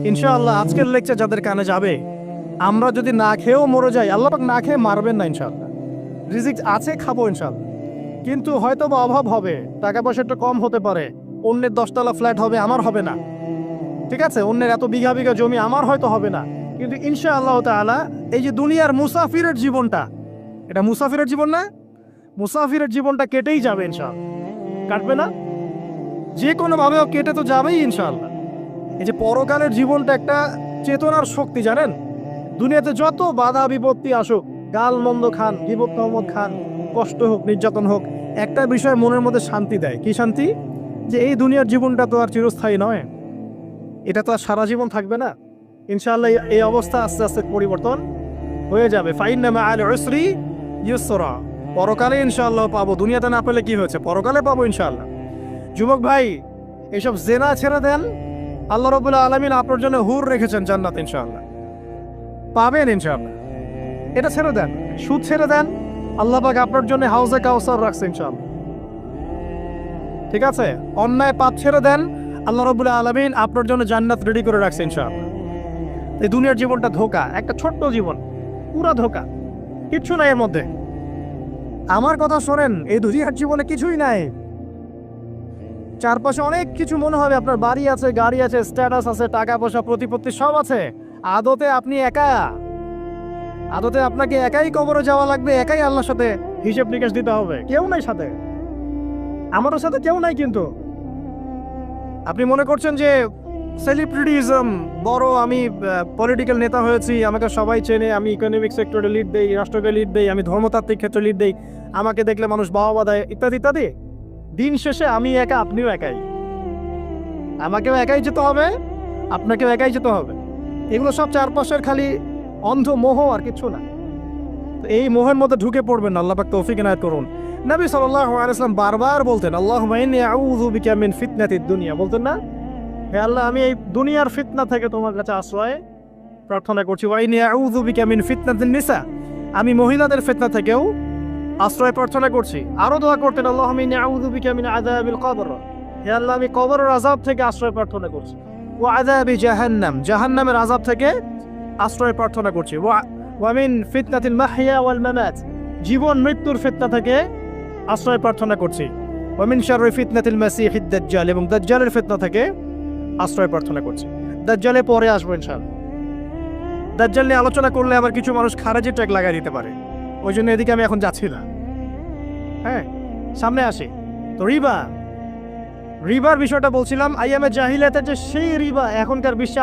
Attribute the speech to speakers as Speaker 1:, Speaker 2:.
Speaker 1: ইনশাআল্লাহ আজকের লেকচার যাদের কানে যাবে, আমরা যদি না খেয়েও মরে যাই, আল্লাহ পাক না খেয়ে মারবেন না ইনশাআল্লাহ। রিজিক আছে, খাবো ইনশাআল্লাহ। কিন্তু হয়তো বা অভাব হবে, টাকা পয়সা একটু কম হতে পারে, অন্যের 10 তলা ফ্ল্যাট হবে, আমার হবে না। ঠিক আছে, অন্যের এত বিঘা বিঘা জমি আমার হয়তো হবে না, কিন্তু ইনশাআল্লাহ তাআলা এই যে দুনিয়ার মুসাফিরের জীবনটা, এটা মুসাফিরের জীবন না? মুসাফিরের জীবনটা কেটেই যাবে ইনশাআল্লাহ। কাটবে না? যে কোনো ভাবেও কেটে তো যাবেই ইনশাআল্লাহ। এই যে পরকালের জীবনটা একটা চেতনার শক্তি, জানেন? দুনিয়াতে যত বাধা বিপত্তি আসুক, গাল মন্দ খান, গীবত তহমত খান, কষ্ট হোক, নির্যাতন হোক, একটা বিষয় মনের মধ্যে শান্তি দেয়। কি শান্তি? যে এই দুনিয়ার জীবনটা তো আর চিরস্থায়ী নয়, এটা তো আর সারা জীবন থাকবে না। ইনশাআল্লাহ এই অবস্থা আস্তে আস্তে পরিবর্তন হয়ে যাবে। ফাইন্না মাআল উসরি ইউসরা, পরকালে ইনশাআল্লাহ পাবো। দুনিয়াতে না পেলে কি হয়েছে, পরকালে পাবো ইনশাআল্লাহ। যুবক ভাই, এসব জেনা ছেড়ে দেন, আল্লাহ রাব্বুল আলামিন আপনার জন্য হুর রেখেছেন জান্নাত, ইনশাআল্লাহ পাবেন ইনশাআল্লাহ। এটা ছেড়ে দেন, সুদ ছেড়ে দেন, আল্লাহ পাক আপনার জন্য হাউজে কাউসার রাখছে ইনশাআল্লাহ। ঠিক আছে, অন্যায় পাপ ছেড়ে দেন, আল্লাহ রাব্বুল আলামিন আপনার জন্য জান্নাত রেডি করে রাখছে ইনশাআল্লাহ। এই দুনিয়ার জীবনটা ধোঁকা, একটা ছোট্ট জীবন, পুরা ধোঁকা, কিচ্ছু নাই এর মধ্যে। আমার কথা শোনেন, এই দুনিয়ার জীবনে কিছুই নাই। চারপাশে অনেক কিছু মনে হবে, আপনার বাড়ি আছে, গাড়ি আছে, স্ট্যাটাস আছে, টাকা পয়সা, প্রতিপত্তি সব আছে। আদতে আপনি একা, আদতে আপনাকে একাই কবরে যাওয়া লাগবে, একাই আল্লাহর সাথে হিসেব নিকেশ দিতে হবে। কেউ নাই সাথে, আমাদের সাথে কেউ নাই। কিন্তু আপনি মনে করছেন যে সেলিব্রিটিজম বড়, আমি পলিটিক্যাল নেতা হয়েছি, আমাকে সবাই চেনে, আমি ইকোনমিক সেক্টরে লিড দেই, রাষ্ট্রকে লিড দেই, আমি ধর্মতাত্ত্বিক ক্ষেত্রে লিড দেই, আমাকে দেখলে মানুষ বাহবা দেয়, ইত্যাদি ইত্যাদি। দিন শেষে আমি একা, আপনিও একাই। আমাকেও একাই যেতে হবে, আপনাকেও একাই যেতে হবে। এগুলো সব চারপাশের খালি অন্ধ মোহ, আর কিছু না। তো এই মোহের মধ্যে ঢুকে পড়বেন না, আল্লাহ পাক তৌফিক ইনায়াত করুন। নবী সাল্লাল্লাহু আলাইহি ওয়াসাল্লাম বারবার বলতেন, আল্লাহুম্মা ইন্নী আউযু বিকা মিন ফিতনাতিদ দুনিয়া, বলতেন না? হে আল্লাহ, আমি এই দুনিয়ার ফিতনা থেকে তোমার কাছে আশ্রয় প্রার্থনা করছি। ওয়া ইন্নী আউযু বিকা মিন ফিতনাতিন নিসা, আমি মহিলাদের ফিতনা থেকেও আশ্রয় প্রার্থনা করছি। আরো দোয়া করতেন, আল্লাহুম্মা ইন্নী আউযু বিকা মিন আযাবিল কবর, হে আল্লাহ, আমি কবরের আযাব থেকে আশ্রয় প্রার্থনা করছি। ওয়া আযাবি জাহান্নাম, জাহান্নামের আযাব থেকে আশ্রয় প্রার্থনা করছি। ওয়া মিন ফিতনাতিল মাহইয়া ওয়াল মামাত, জীবন মৃত্যুর ফিতনা থেকে আশ্রয় প্রার্থনা করছি। ওয়া মিন শাররি ফিতনাতিল মাসিহিদ দাজ্জাল, এবং দাজ্জালের ফিতনা থেকে আশ্রয় প্রার্থনা করছি। দাজ্জালে পরে আসবো ইনশাআল্লাহ। দাজ্জাল নিয়ে আলোচনা করলে আবার কিছু মানুষ খারাজি ট্যাগ লাগাই দিতে পারে, ওই জন্য এদিকে আমি এখন যাচ্ছি না। হ্যাঁ, সামনে আসি। তো রিবার বিষয়টা বলছিলাম, আইয়ামে জাহিলিয়াতের যে সেই রিবা এখনকার বিশ্বে